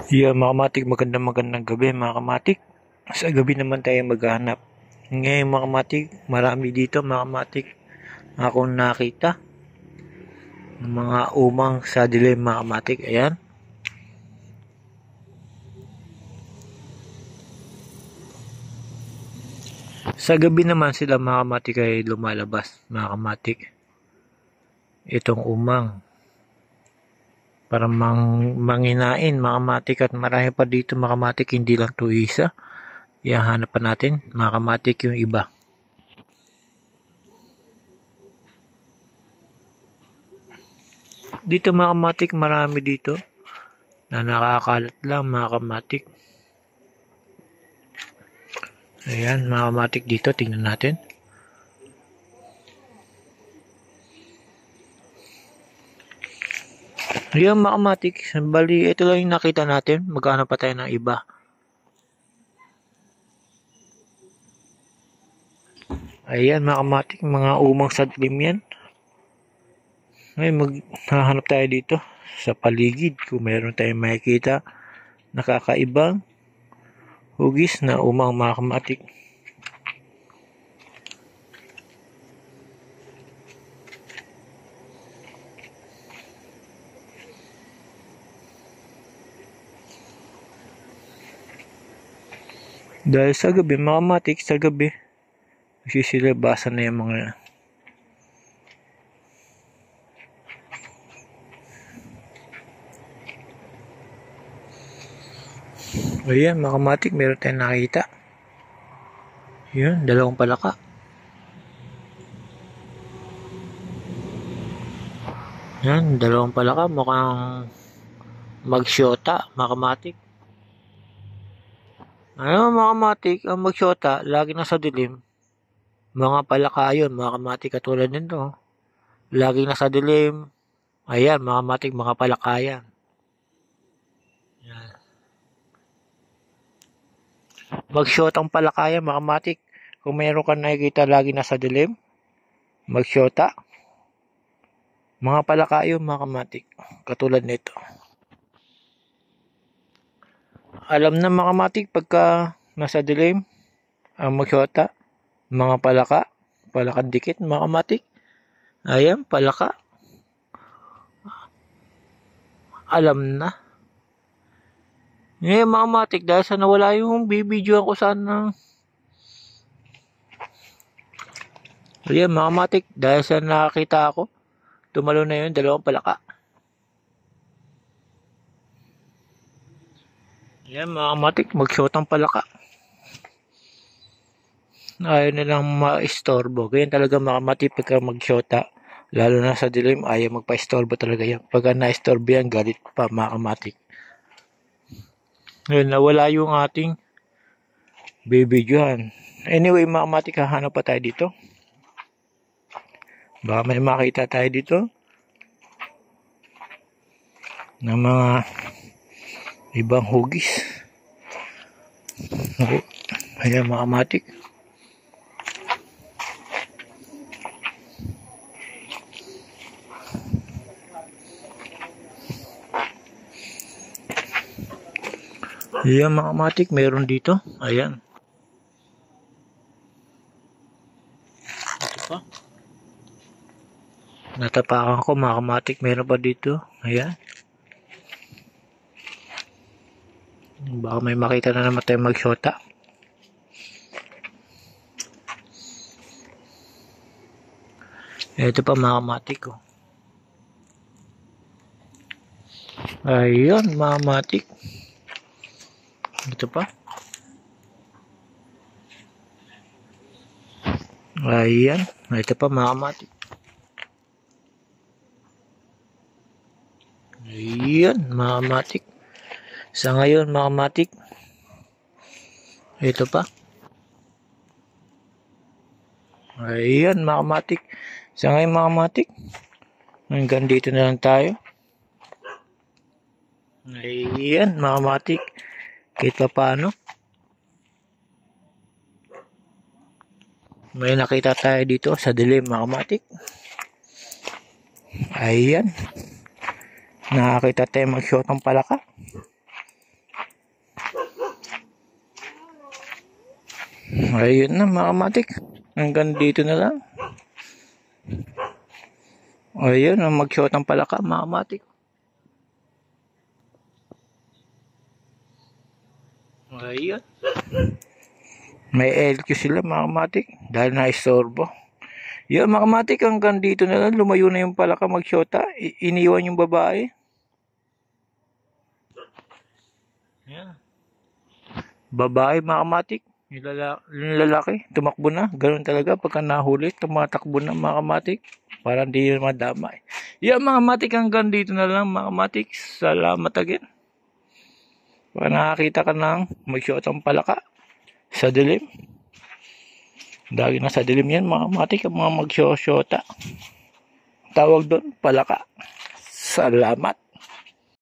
Yeah, mga kamatik, magandang gabi mga kamatik. Sa gabi naman tayo maghahanap. Ngayon mga kamatik, marami dito mga kamatik akong nakita ng mga umang sa dilim mga kamatik. Ayan. Sa gabi naman sila mga kamatik ay lumalabas mga kamatik. Itong umang para manginain mga kamatik at marami pa dito mga kamatik, hindi lang to isa. Ihahanap pa natin mga kamatik yung iba. Dito mga kamatik, marami dito na nakakalat lang mga kamatik. Ayan mga kamatik, dito tingnan natin. Ayan mga kamatik, bali ito lang yung nakita natin. Magkano pa tayo ng iba. Ayan mga kamatik, mga umang sadlim yan. Ngayon maghahanap tayo dito sa paligid kung meron tayong makikita nakakaibang hugis na umang mga kamatik. Dahil sa gabi mga kamatik, sa gabi sisilabasan na yung mga ayan mga kamatik, meron tayong nakita. Yun, dalawang palaka. Yan, dalawang palaka, mukhang magsyota mga kamatik. Ano mga kamatik, ang magsyota lagi nasa dilim. Mga palaka yun mga kamatik, katulad nito. Lagi nasa dilim. Ayan mga kamatik, mga palaka yan. Yan. Magsyotang palaka yan mga kamatik. Kung mayroon kang nakikita lagi nasa dilim, magsyota. Mga palaka yun mga kamatik, katulad nito. Alam na mga kamatik, pagka nasa dilim ang magsyota, mga palaka, palakang dikit mga kamatik. Ayan, palaka. Alam na. Ngayon mga kamatik, dahil sa nawala yung bibidyoan ko sana. Ayan mga kamatik, dahil sa nakakita ako, tumalo na yun, dalawang palaka. Ayan mga kamatik, magsyotang palaka. Ayaw nilang ma-istorbo. Ganyan talaga mga kamatik pagka magsyota. Lalo na sa dilim, ayaw magpa-istorbo talaga yan. Pagka na-istorbo yan, galit pa mga kamatik. Ngayon, nawala yung ating bibidyohan. Anyway mga kamatik, hahanap pa tayo dito. Baka may makita tayo dito ng mga ibang hugis. Ayan mga kamatik. Ayan mga kamatik, meron dito. Ayan. Ito pa. Natapakan ko mga kamatik, meron pa dito. Ayan. Baka may makita na naman tayo magsyota. Ito pa mga kamatik ko. Ayan mga kamatik. Ito pa. Ayan. Ito pa mga kamatik. Ayan mga kamatik. Sa ngayon mga kamatik, ito pa. Ayan mga kamatik. Sa ngayon mga kamatik, hanggang dito na lang tayo. Ayan mga kamatik. Kahit pa paano, may nakita tayo dito sa dilim mga kamatik. Ayan. Nakakita tayo mag-shot ng palaka. Ayun na mga kamatik. Hanggang dito na lang. Ayun, mag-shot ang palaka mga kamatik. Ayun. May LQ sila mga kamatik. Dahil na-istorbo. Yun mga kamatik, hanggang dito na lang. Lumayo na yung palaka mag-shota. Iniwan yung babae. Yan. Babae mga kamatik. Yung lalaki, tumakbo na. Ganun talaga pagka nahuli, tumatakbo na mga kamatik. Para hindi yun madamay. Yan mga kamatik, hanggang dito na lang mga kamatik. Salamat again. Pag nakakita ka ng mag-shot ang palaka sa dilim. Dagi na sa dilim yan mga kamatik, ang mga mag-shota. Tawag doon, palaka. Salamat.